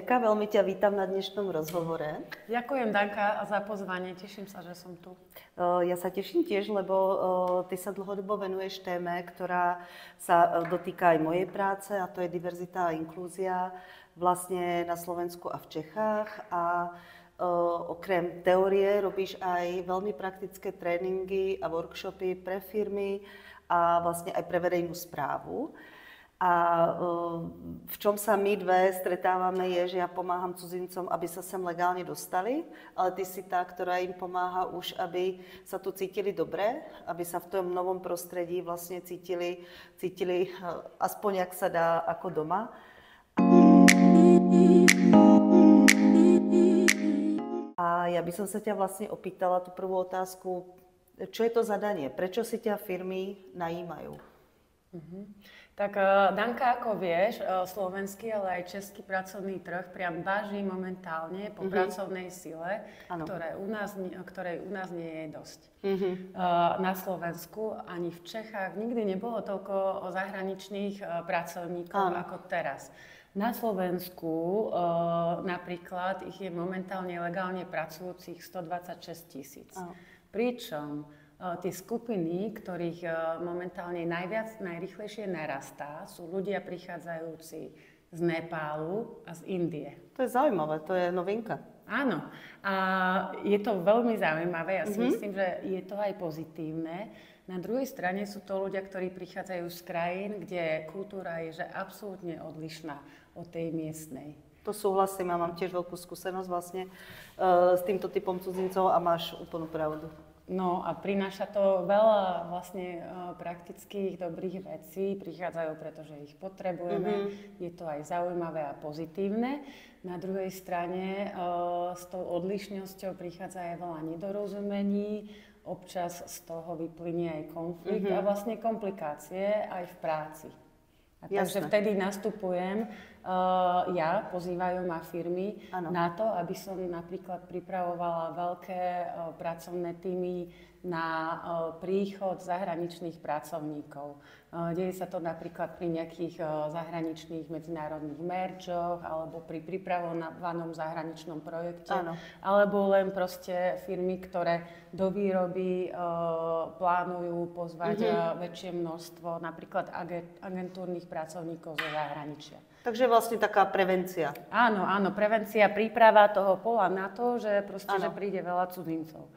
Erka, veľmi ťa vítam na dnešnom rozhovore. Ďakujem, Danka, za pozvanie. Teším sa, že som tu. Ja sa teším tiež, lebo ty sa dlhodobo venuješ téme, ktorá sa dotýka aj mojej práce, a to je diverzita a inklúzia vlastne na Slovensku a v Čechách. A okrem teórie robíš aj veľmi praktické tréningy a workshopy pre firmy a vlastne aj pre verejnú správu. A v čom sa my dve stretávame je, že ja pomáham cudzincom, aby sa sem legálne dostali, ale ty si tá, ktorá im pomáha už, aby sa tu cítili dobre, aby sa v tom novom prostredí vlastne cítili aspoň, jak sa dá, ako doma. A ja by som sa ťa vlastne opýtala tú prvú otázku, čo je to zadanie? Prečo si ťa firmy najímajú? Tak Danka, ako vieš, slovenský, ale aj český pracovný trh priam váži momentálne po pracovnej sile, ktorej u nás nie je dosť. Na Slovensku ani v Čechách nikdy nebolo toľko zahraničných pracovníkov ako teraz. Na Slovensku napríklad ich je momentálne legálne pracujúcich 126 000. Pričom tie skupiny, ktorých momentálne najrýchlejšie narastá, sú ľudia prichádzajúci z Nepálu a z Indie. To je zaujímavé, to je novinka. Áno, a je to veľmi zaujímavé, ja si myslím, že je to aj pozitívne. Na druhej strane sú to ľudia, ktorí prichádzajú z krajín, kde kultúra je že absolútne odlišná od tej miestnej. To súhlasím, ja mám tiež veľkú skúsenosť vlastne s týmto typom cudzincov a máš úplnú pravdu. No a prináša to veľa vlastne praktických, dobrých vecí. Prichádzajú, pretože ich potrebujeme. Je to aj zaujímavé a pozitívne. Na druhej strane s tou odlišnosťou prichádza aj veľa nedorozumení. Občas z toho vyplynie aj konflikt a vlastne komplikácie aj v práci. A takže vtedy nastupujem, pozývajú ma firmy na to, aby som napríklad pripravovala veľké pracovné týmy na príchod zahraničných pracovníkov. Deje sa to napríklad pri nejakých zahraničných medzinárodných merčoch alebo pri pripravovanom zahraničnom projekte. Alebo len proste firmy, ktoré do výroby plánujú pozvať väčšie množstvo napríklad agentúrnych pracovníkov zo zahraničia. Takže vlastne taká prevencia. Áno, prevencia, príprava toho pola na to, že proste, že príde veľa cudzincov.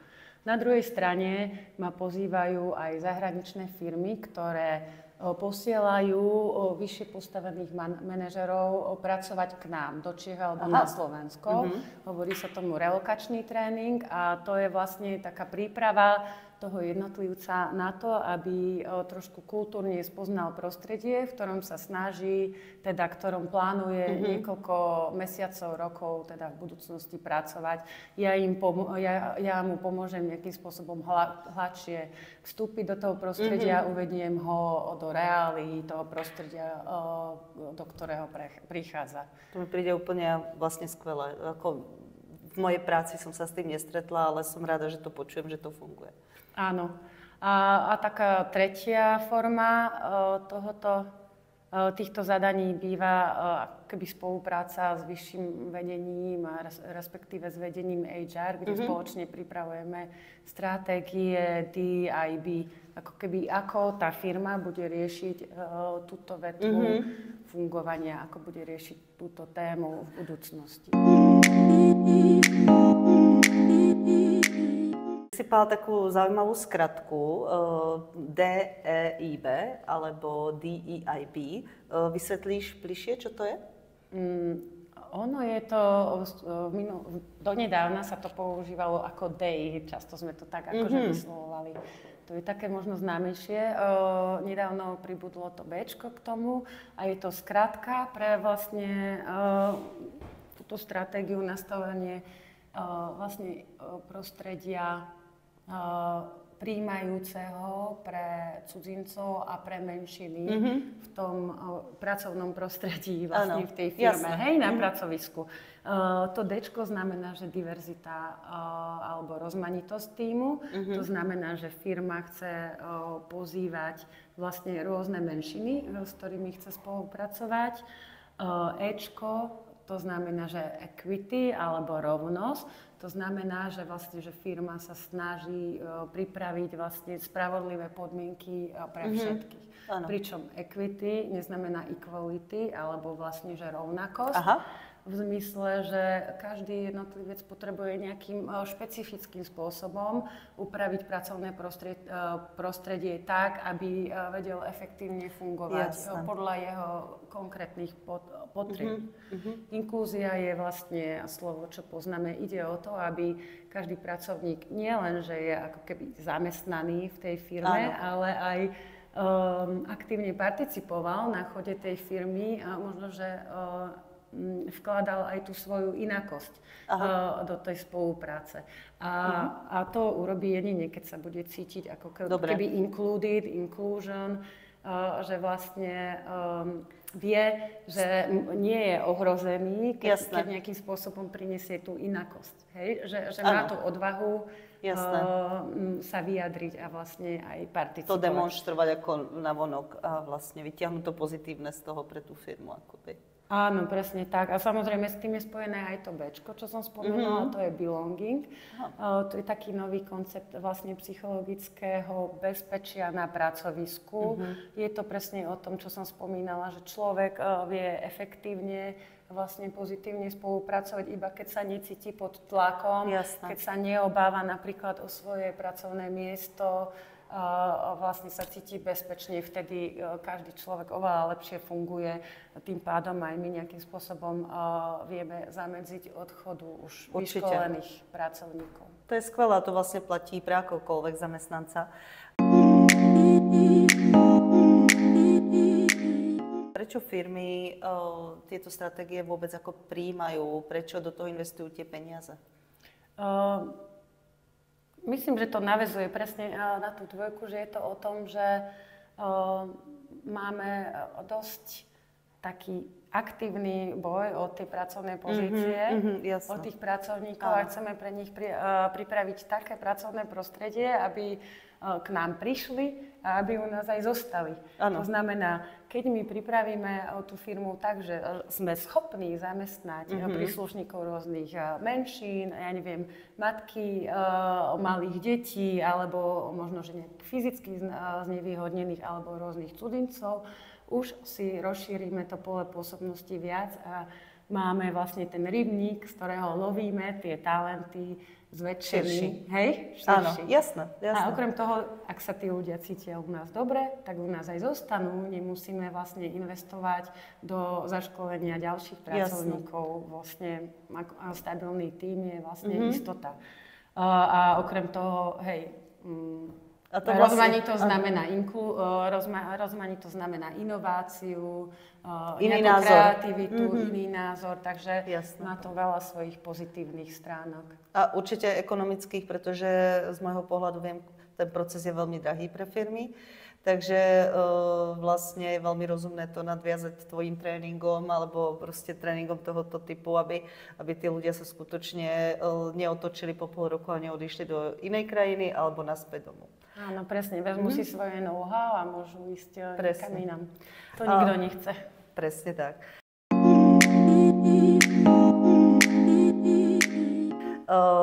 Na druhej strane ma pozývajú aj zahraničné firmy, ktoré posielajú vyššie postavených manažerov pracovať k nám, do Čiech alebo na Slovensko. Hovorí sa tomu relokačný tréning a to je vlastne taká príprava toho jednotlivca na to, aby trošku kultúrne spoznal prostredie, v ktorom sa snaží, teda ktorom plánuje niekoľko mesiacov, rokov, teda v budúcnosti pracovať. Ja mu pomôžem nejakým spôsobom hladšie vstúpiť do toho prostredia, uvediem ho do reálií toho prostredia, do ktorého prichádza. To mi príde úplne vlastne skvelé. V mojej práci som sa s tým nestretla, ale som rada, že to počujem, že to funguje. Áno. A taká tretia forma týchto zadaní býva keby spolupráca s vyšším vedením, respektíve s vedením HR, kde spoločne pripravujeme stratégie DIB, ako tá firma bude riešiť túto vetvu fungovania, ako bude riešiť túto tému v budúcnosti. Si povedala takú zaujímavú skratku DEIB alebo DEIB. Vysvetlíš bližšie, čo to je? Ono je to, donedávna sa to používalo ako DEI, často sme to tak akože vyslovovali. To je také možno známejšie. Nedávno pribudlo to Bčko k tomu a je to skratka pre vlastne túto stratégiu nastavenie vlastne prostredia prijímajúceho pre cudzincov a pre menšiny v tom pracovnom prostredí, vlastne v tej firme, na pracovisku. To Dčko znamená, že diverzita alebo rozmanitosť tímu. To znamená, že firma chce pozývať vlastne rôzne menšiny, s ktorými chce spolupracovať. Ečko to znamená, že equity alebo rovnosť, to znamená, že vlastne, že firma sa snaží pripraviť vlastne spravodlivé podmienky pre všetkých. Pričom equity neznamená equality alebo vlastne, že rovnakosť. Aha. V zmysle, že každý jednotlivec potrebuje nejakým špecifickým spôsobom upraviť pracovné prostredie tak, aby vedel efektívne fungovať podľa jeho konkrétnych potrieb. Inklúzia je vlastne slovo, čo poznáme. Ide o to, aby každý pracovník nielen, že je ako keby zamestnaný v tej firme, ale aj aktívne participoval na chode tej firmy a možno, že vkladal aj tú svoju inakosť do tej spolupráce. A to urobí jedine, keď sa bude cítiť ako keby included, inclusion, že vlastne vie, že nie je ohrozený, keď nejakým spôsobom prinesie tú inakosť. Hej? Že má tú odvahu sa vyjadriť a vlastne aj participovať. To demonštrovať ako navonok a vlastne vyťahnuť to pozitívne z toho pre tú firmu. Akoby. Áno, presne tak. A samozrejme s tým je spojené aj to Bčko, čo som spomenula, to je belonging. To je taký nový koncept vlastne psychologického bezpečia na pracovisku. Je to presne o tom, čo som spomínala, že človek vie efektívne vlastne pozitívne spolupracovať, iba keď sa necíti pod tlakom, keď sa neobáva napríklad o svoje pracovné miesto, vlastne sa cíti bezpečne, vtedy každý človek oveľa lepšie funguje. Tým pádom aj my nejakým spôsobom vieme zamedziť odchodu už vyškolených pracovníkov. To je skvelé, to vlastne platí pre akokoľvek zamestnanca. Prečo firmy tieto stratégie vôbec ako prijímajú? Prečo do toho investujú tie peniaze? Myslím, že to naväzuje presne na tú dvojku, že je to o tom, že máme dosť taký aktívny boj o tie pracovné pozície, o tých pracovníkov a chceme pre nich pripraviť také pracovné prostredie, aby k nám prišli a aby u nás aj zostali. To znamená, keď my pripravíme tú firmu tak, že sme schopní zamestnať príslušníkov rôznych menšín, ja neviem, matky malých detí, alebo možno, že nejak fyzicky znevýhodnených, alebo rôznych cudzincov, už si rozšírime to pole pôsobnosti viac a máme vlastne ten rybník, z ktorého lovíme tie talenty zväčšený. Hej? Áno, jasné. A okrem toho, ak sa tí ľudia cítia u nás dobre, tak u nás aj zostanú. Nemusíme vlastne investovať do zaškolenia ďalších pracovníkov. Vlastne stabilný tím je vlastne istota. A okrem toho, hej, rozmanitosť znamená rozmanitosť znamená inováciu, nejakú kreativitu, iný názor, takže má to veľa svojich pozitívnych stránok. A určite ekonomických, pretože z môjho pohľadu viem, ten proces je veľmi drahý pre firmy, takže vlastne je veľmi rozumné to nadviazať tvojim tréningom alebo proste tréningom tohoto typu, aby tí ľudia sa skutočne neotočili po pol roku a neodišli do inej krajiny alebo naspäť domov. Áno, presne. Vezmu si svoje know-how a môžu ísť niekam inám. To nikto nechce. Presne tak.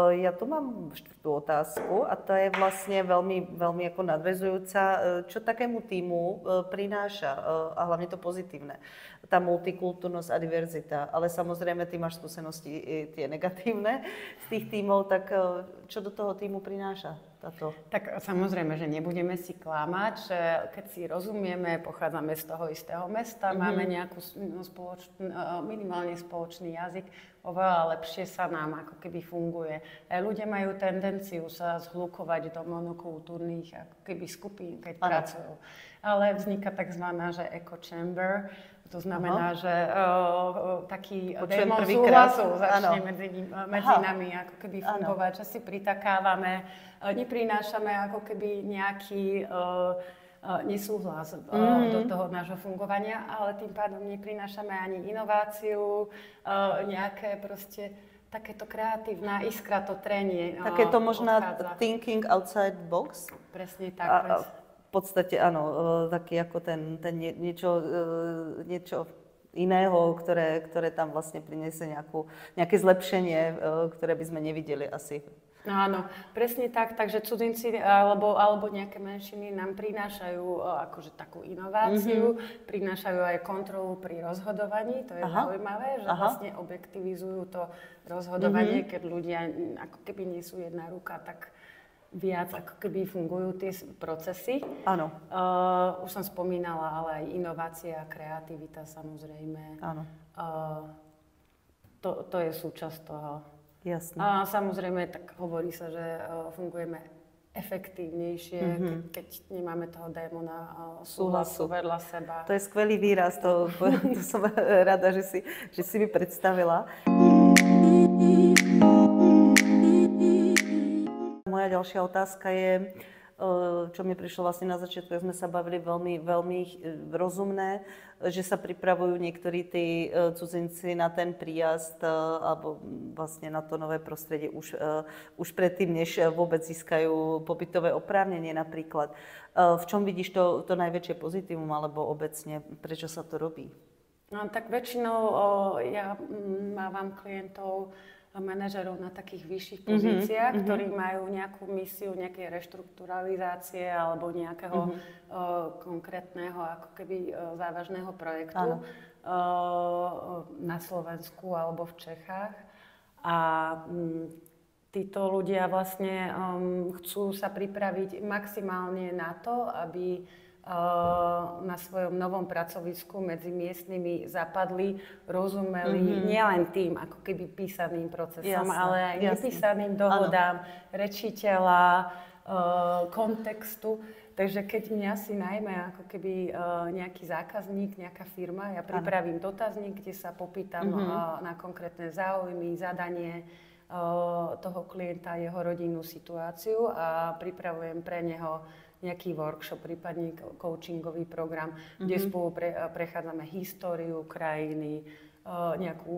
Ja tu mám štvrtú otázku a to je vlastne veľmi ako nadväzujúca. Čo takému tímu prináša, a hlavne to pozitívne, tá multikultúrnosť a diverzita, ale samozrejme ty máš skúsenosti tie negatívne z tých tímov, tak čo do toho tímu prináša táto? Tak samozrejme, že nebudeme si klamať, že keď si rozumieme, pochádzame z toho istého mesta, máme nejakú minimálne spoločný jazyk, oveľa lepšie sa nám ako keby funguje. Ľudia majú tendenciu sa zhlukovať do monokultúrnych ako keby skupín, keď pracujú. Ale vzniká takzvaná, že echo chamber, to znamená, že taký démon súhlasu začne medzi nami ako keby fungovať, že si pritakávame, neprinášame ako keby nejaký nesúhlas do toho nášho fungovania, ale tým pádom neprinášame ani inováciu, nejaké proste takéto kreatívna iskra, to trenie. Takéto možná thinking outside box? Presne tak. V podstate áno, taký ako ten niečo iného, ktoré tam vlastne priniesie nejaké zlepšenie, ktoré by sme nevideli asi. Áno, presne tak, takže cudzinci alebo nejaké menšiny nám prinášajú akože takú inováciu, prinášajú aj kontrolu pri rozhodovaní, to je zaujímavé, že vlastne objektivizujú to rozhodovanie, keď ľudia ako keby nie sú jedna ruka, tak viac ako keby fungujú tie procesy. Áno. Už som spomínala, ale aj inovácia, kreativita samozrejme. Áno. To je súčasť toho. Jasne. A samozrejme, tak hovorí sa, že fungujeme efektívnejšie, keď nemáme toho démona súhlasu vedľa seba. To je skvelý výraz, to som rada, že si mi predstavila. Moja ďalšia otázka je, čo mi prišlo vlastne na začiatku, keď sme sa bavili, veľmi rozumné, že sa pripravujú niektorí tí cudzinci na ten príjazd alebo vlastne na to nové prostredie už predtým, než vôbec získajú pobytové oprávnenie napríklad. V čom vidíš to najväčšie pozitívum alebo obecne, prečo sa to robí? No, tak väčšinou ja mávam klientov, manažerov na takých vyšších pozíciách, ktorí majú nejakú misiu nejakej reštrukturalizácie alebo nejakého konkrétneho ako keby závažného projektu na Slovensku alebo v Čechách. A títo ľudia vlastne chcú sa pripraviť maximálne na to, aby na svojom novom pracovisku medzi miestnymi zapadli, rozumeli nielen tým ako keby písaným procesom, ale aj nepísaným dohodám, rečiteľa, kontextu. Takže keď mňa si najmä ako keby nejaký zákazník, nejaká firma, ja pripravím dotazník, kde sa popýtam na konkrétne záujmy, zadanie toho klienta, jeho rodinnú situáciu a pripravujem pre neho nejaký workshop, prípadne coachingový program, kde spolu prechádzame históriu krajiny, nejakú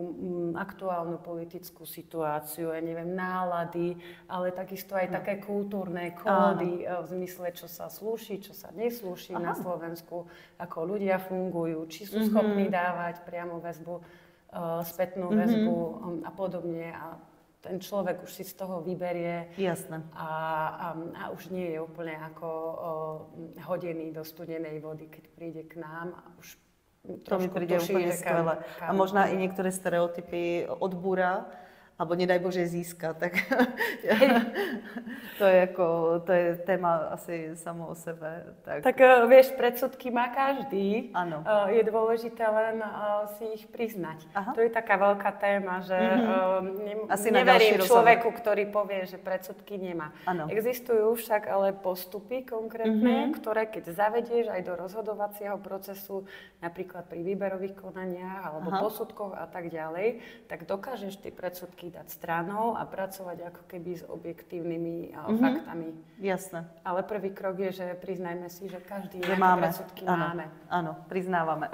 aktuálnu politickú situáciu, ja neviem, nálady, ale takisto aj také kultúrne kódy v zmysle, čo sa slúši, čo sa neslúši na Slovensku, ako ľudia fungujú, či sú schopní dávať priamo väzbu, spätnú väzbu a podobne. A ten človek už si z toho vyberie. Jasné. A už nie je úplne ako hodený do studenej vody, keď príde k nám a už to mi príde úplne skvelé. A možno i niektoré stereotypy odbúra, alebo nedaj Bože získa, tak to je téma asi samo o sebe. Tak vieš, predsudky má každý. Áno. Je dôležité len si ich priznať. Aha. To je taká veľká téma, že neverím človeku, ktorý povie, že predsudky nemá. Ano. Existujú však ale postupy konkrétne, ktoré keď zavedieš aj do rozhodovacieho procesu, napríklad pri výberových konaniach alebo posudkoch a tak ďalej, tak dokážeš tie predsudky dať stranou a pracovať ako keby s objektívnymi faktami. Jasné. Ale prvý krok je, že priznajme si, že každý nejaké predsudky máme. Áno, priznávame.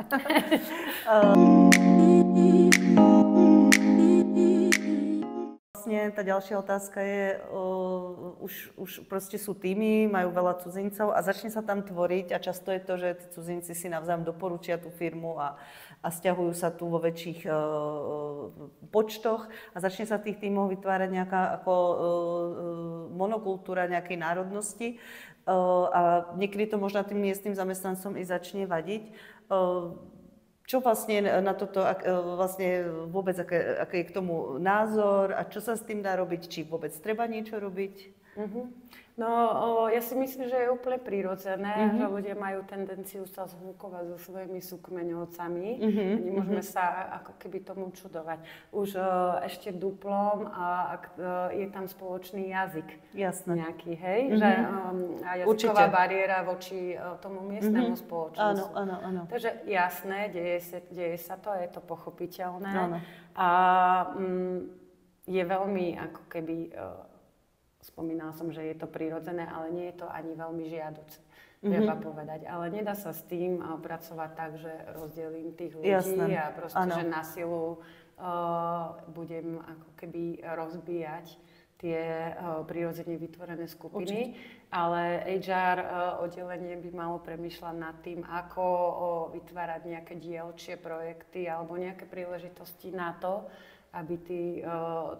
Vlastne tá ďalšia otázka je, už proste sú týmy, majú veľa cudzincov a začne sa tam tvoriť a často je to, že tí cudzinci si navzájom doporučia tú firmu a sťahujú sa tu vo väčších počtoch a začne sa v tých tímoch vytvárať nejaká ako monokultúra nejakej národnosti a niekedy to možno tým miestnym zamestnancom i začne vadiť. Čo vlastne na toto, vlastne vôbec, aký je k tomu názor a čo sa s tým dá robiť? Či vôbec treba niečo robiť? No, ja si myslím, že je úplne prirodzené, že ľudia majú tendenciu sa zhúkovať so svojimi súkmeňovcami. Nemôžeme sa ako keby tomu čudovať. Už ešte duplom, ak je tam spoločný jazyk. Jasné. Nejaký, hej? Že, a jazyková bariéra voči tomu miestnemu spoločenstvu. Áno. Takže jasné, deje sa to, je to pochopiteľné. Áno. A je veľmi ako keby... Spomínala som, že je to prirodzené, ale nie je to ani veľmi žiaduce, treba povedať. Ale nedá sa s tým pracovať tak, že rozdelím tých ľudí a proste, že na silu budem ako keby rozbíjať tie prirodzene vytvorené skupiny, ale HR oddelenie by malo premýšľať nad tým, ako vytvárať nejaké dielčie projekty alebo nejaké príležitosti na to, aby tí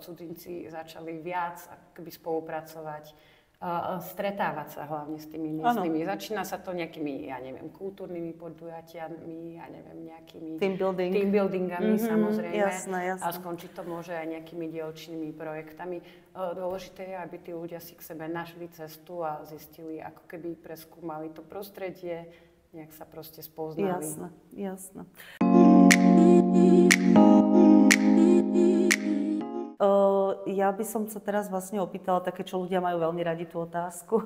cudzinci začali viac akoby spolupracovať, stretávať sa hlavne s tými miestnymi. Začína sa to nejakými, ja neviem, kultúrnymi podujatiami, ja neviem, nejakými team buildingami, samozrejme. Jasné. A skončiť to môže aj nejakými dielčnými projektami. Dôležité je, aby tí ľudia si k sebe našli cestu a zistili, ako keby preskúmali to prostredie, nejak sa proste spoznali. Jasné. Ja by som sa teraz vlastne opýtala také, čo ľudia majú veľmi radi tú otázku.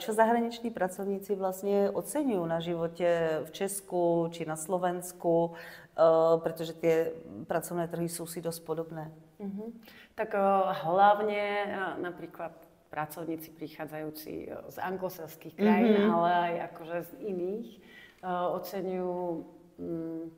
Čo zahraniční pracovníci vlastne oceňujú na živote v Česku či na Slovensku, pretože tie pracovné trhy sú si dosť podobné. Tak hlavne napríklad pracovníci prichádzajúci z anglosaských krajín, ale aj akože z iných, oceňujú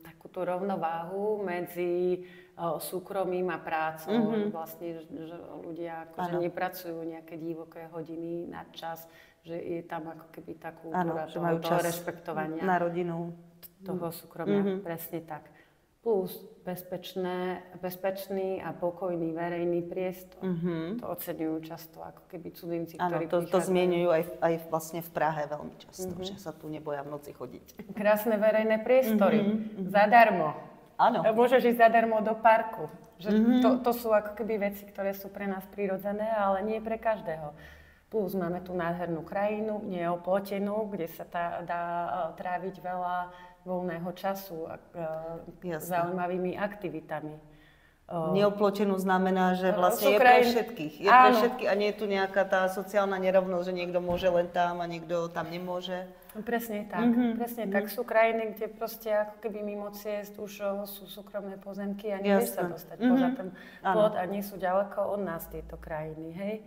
takú tú rovnováhu medzi súkromím a prácou. Vlastne, že ľudia akože nepracujú nejaké divoké hodiny na čas, že je tam ako keby tá kultúra toho rešpektovania. Na rodinu. Toho súkromia, presne tak. Plus bezpečný a pokojný verejný priestor. To oceňujú často ako keby cudzinci, ktorí prichádzajú. To zmieňujú aj vlastne v Prahe veľmi často, že sa tu neboja v noci chodiť. Krásne verejné priestory, zadarmo. Áno. Môžeš ísť zadarmo do parku. Že to sú ako keby veci, ktoré sú pre nás prirodzené, ale nie pre každého. Plus máme tu nádhernú krajinu, neoplotenú, kde sa dá tráviť veľa voľného času zaujímavými aktivitami. Neoplotenú znamená, že vlastne je pre všetkých. Je pre všetkých a nie je tu nejaká tá sociálna nerovnosť, že niekto môže len tam a niekto tam nemôže. Presne tak. Tak. Sú krajiny, kde proste ako keby mimo ciest už sú súkromné pozemky a nevieš sa dostať poza ten plot a nie sú ďaleko od nás tieto krajiny. Hej?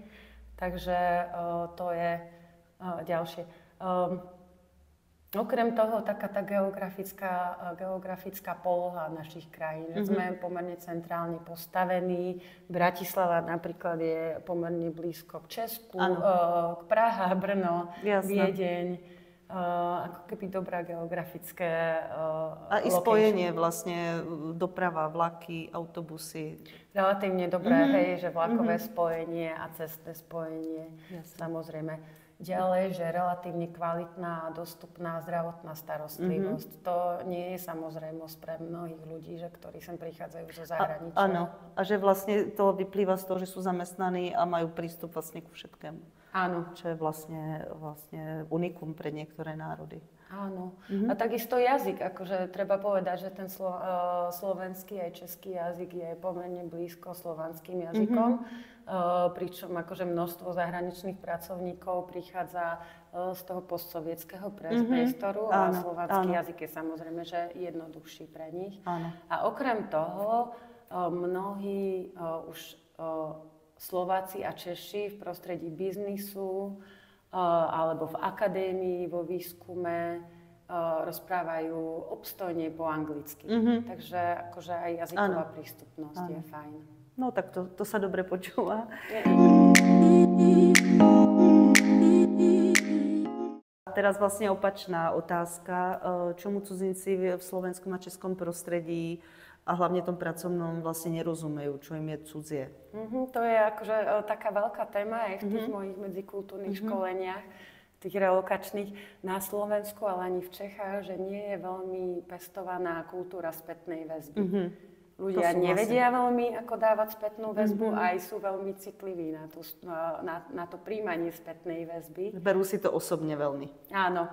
Takže to je ďalšie. Okrem toho, taká tá geografická poloha našich krajín. Sme pomerne centrálne postavení. Bratislava napríklad je pomerne blízko k Česku, k Praha, Brno, Viedeň. Ako keby dobrá geografické a i spojenie vlastne, doprava, vlaky, autobusy. Relatívne dobré, hej, že vlakové spojenie a cestné spojenie, samozrejme. Ďalej, že relatívne kvalitná a dostupná zdravotná starostlivosť. To nie je samozrejmosť pre mnohých ľudí, že, ktorí sem prichádzajú zo zahraničia. Áno, a že vlastne to vyplýva z toho, že sú zamestnaní a majú prístup vlastne ku všetkému. Áno. Čo je vlastne unikum pre niektoré národy. Áno. A takisto jazyk, akože treba povedať, že ten slovenský aj český jazyk je pomerne blízko slovanským jazykom, pričom akože množstvo zahraničných pracovníkov prichádza z toho postsovietského priestoru a slovanský jazyk je samozrejme, že jednoduchší pre nich. Áno. A okrem toho mnohí už Slováci a Češi v prostredí biznisu alebo v akadémii, vo výskume rozprávajú obstojne po anglicky. Takže akože aj jazyková prístupnosť je fajn. No tak to sa dobre počúva. Teraz vlastne opačná otázka. Čomu cudzinci v slovenskom a českom prostredí a hlavne tom pracovnom vlastne nerozumejú, čo im je cudzie? To je akože taká veľká téma aj v tých mojich medzikultúrnych školeniach, tých relokačných na Slovensku, ale ani v Čechách, že nie je veľmi pestovaná kultúra spätnej väzby. Ľudia nevedia veľmi, ako dávať spätnú väzbu a aj sú veľmi citliví na to príjmanie spätnej väzby. Berú si to osobne veľmi. Áno,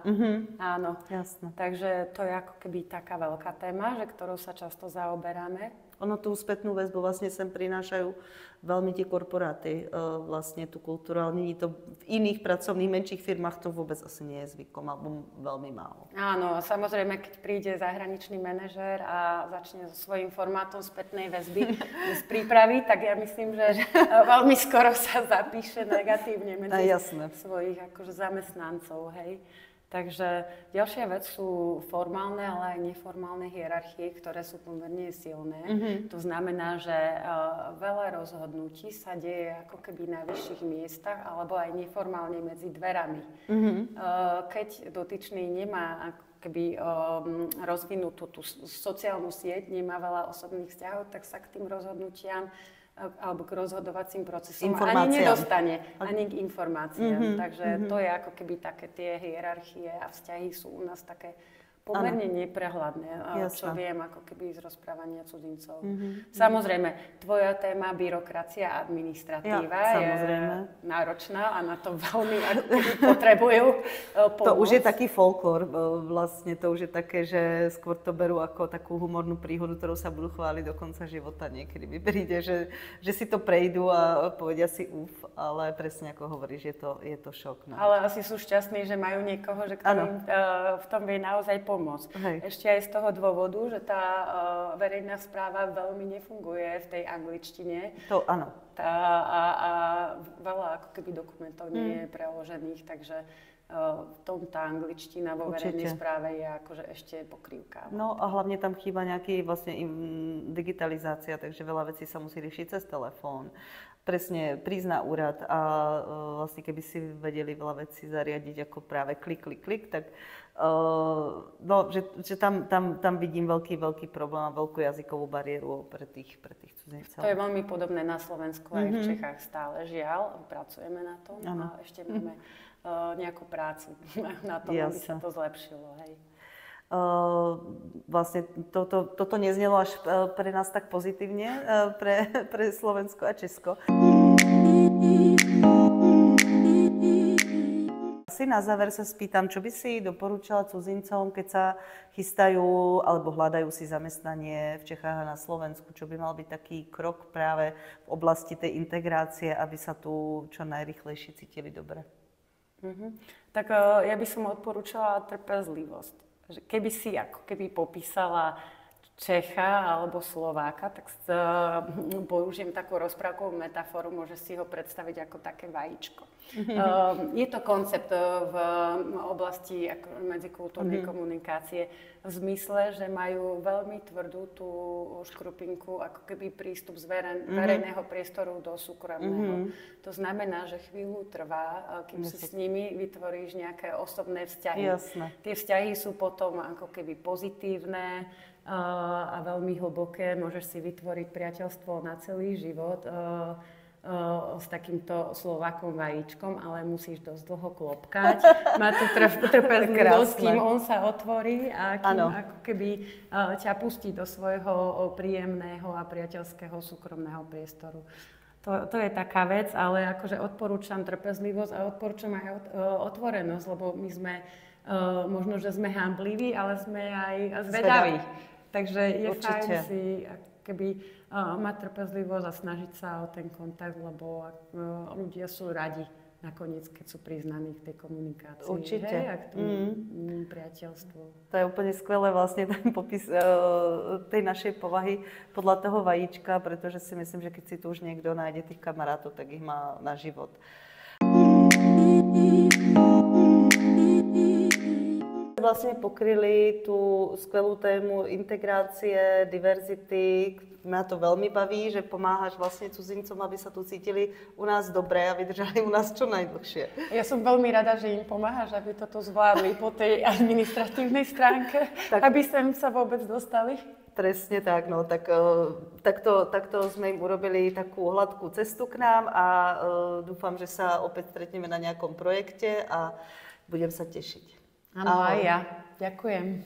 áno. Jasné. Takže to je ako keby taká veľká téma, že ktorou sa často zaoberáme. Ono tú spätnú väzbu vlastne sem prinášajú veľmi tie korporáty, vlastne tú kultúru, ale nie je to v iných pracovných menších firmách to vôbec asi nie je zvykom, alebo veľmi málo. Áno, samozrejme, keď príde zahraničný manažér a začne so svojím formátom spätnej väzby z prípravy, tak ja myslím, že veľmi skoro sa zapíše negatívne medzi svojich akože zamestnancov, hej. Takže ďalšia vec sú formálne, ale aj neformálne hierarchie, ktoré sú pomerne silné. To znamená, že veľa rozhodnutí sa deje ako keby na vyšších miestach alebo aj neformálne medzi dverami. Keď dotyčný nemá ako keby rozvinutú tú sociálnu sieť, nemá veľa osobných vzťahov, tak sa k tým rozhodnutiam alebo k rozhodovacím procesom ani nedostane, ani k informáciám. Takže to je ako keby také tie hierarchie a vzťahy sú u nás také pomerne neprehľadné, čo viem ako keby z rozprávania cudzincov. Samozrejme, tvoja téma byrokracia a administratíva je náročná a na to veľmi ako keby potrebujú pomoc. To už je taký folklór, vlastne to už je také, že skôr to berú ako takú humornú príhodu, ktorú sa budú chváliť do konca života. Niekedy mi príde, že si to prejdú a povedia si ale presne ako hovoríš, je to šok. No. Ale asi sú šťastní, že majú niekoho, že kto im v tom vie naozaj pomôcť. Ešte aj z toho dôvodu, že tá verejná správa veľmi nefunguje v tej angličtine. To áno. A veľa ako keby dokumentov nie je preložených, takže tá angličtina vo verejnej správe je akože ešte pokrývka. No a hlavne tam chýba nejaký vlastne digitalizácia, takže veľa vecí sa musí riešiť cez telefón. Presne prísť na úrad a vlastne keby si vedeli veľa vecí zariadiť ako práve klik, tak že tam vidím veľký problém a veľkú jazykovú bariéru pre tých cudzincov. To je veľmi podobné na Slovensku aj v Čechách stále, žiaľ, pracujeme na tom a ešte máme nejakú prácu na tom, aby sa to zlepšilo. Hej. Vlastne toto neznelo až pre nás tak pozitívne, pre Slovensko a Česko. Asi na záver sa spýtam, čo by si doporučala cudzincom, keď sa chystajú alebo hľadajú si zamestnanie v Čechách a na Slovensku, čo by mal byť taký krok práve v oblasti tej integrácie, aby sa tu čo najrýchlejšie cítili dobre? Tak ja by som odporúčala trpezlivosť. Keby si ako keby popísala Čecha alebo Slováka, tak použijem takú rozprávkovú metaforu, môže si ho predstaviť ako také vajíčko. Je to koncept v oblasti medzikultúrnej komunikácie v zmysle, že majú veľmi tvrdú tú škrupinku, ako keby prístup z verejného priestoru do súkromného. To znamená, že chvíľu trvá, kým si s nimi vytvoríš nejaké osobné vzťahy. Jasné. Tie vzťahy sú potom ako keby pozitívne a veľmi hlboké. Môžeš si vytvoriť priateľstvo na celý život s takýmto Slovákom vajíčkom, ale musíš dosť dlho klopkať. Má tu trpezlivosť, kým on sa otvorí a kým ako keby ťa pustí do svojho príjemného a priateľského súkromného priestoru. To je taká vec, ale akože odporúčam trpezlivosť a odporúčam aj otvorenosť, lebo my sme možno, že sme hambliví, ale sme aj zvedaví. Takže je fajn si keby mať trpezlivosť a snažiť sa o ten kontakt, lebo ľudia sú radi nakoniec, keď sú priznaní k tej komunikácii. Určite. Hej, a k tomu priateľstvu. To je úplne skvelé vlastne ten popis tej našej povahy podľa toho vajíčka, pretože si myslím, že keď si tu už niekto nájde tých kamarátov, tak ich má na život. Vlastne pokryli tú skvelú tému integrácie, diverzity. Mňa to veľmi baví, že pomáhaš vlastne cudzincom, aby sa tu cítili u nás dobre a vydržali u nás čo najdlhšie. Ja som veľmi rada, že im pomáhaš, aby toto zvládli po tej administratívnej stránke, aby sem sa vôbec dostali. Presne tak, no tak takto sme im urobili takú hladkú cestu k nám a dúfam, že sa opäť stretneme na nejakom projekte a budem sa tešiť. Áno, aj ja. Ďakujem.